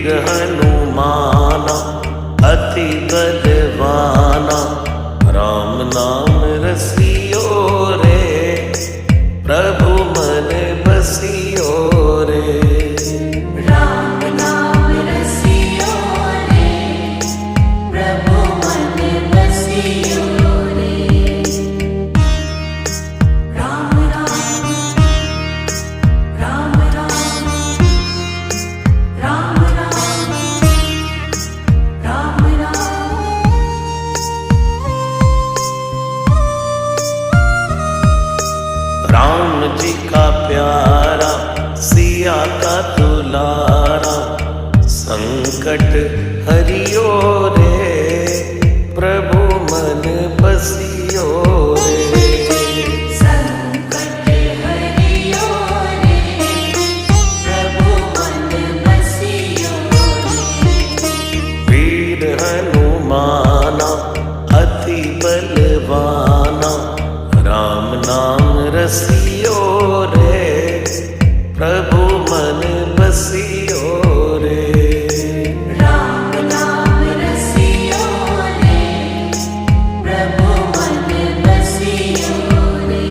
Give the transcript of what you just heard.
वीर हनुमाना अति बलवाना, राम नाम रसियो रे प्रभु मन बसियो रे। राम नाम रसियो रे प्रभु मन बसियो रे। राम राम राम राम राम राम राम राम। राम जी का प्यारा सिया का दुलारा, संकट हरियो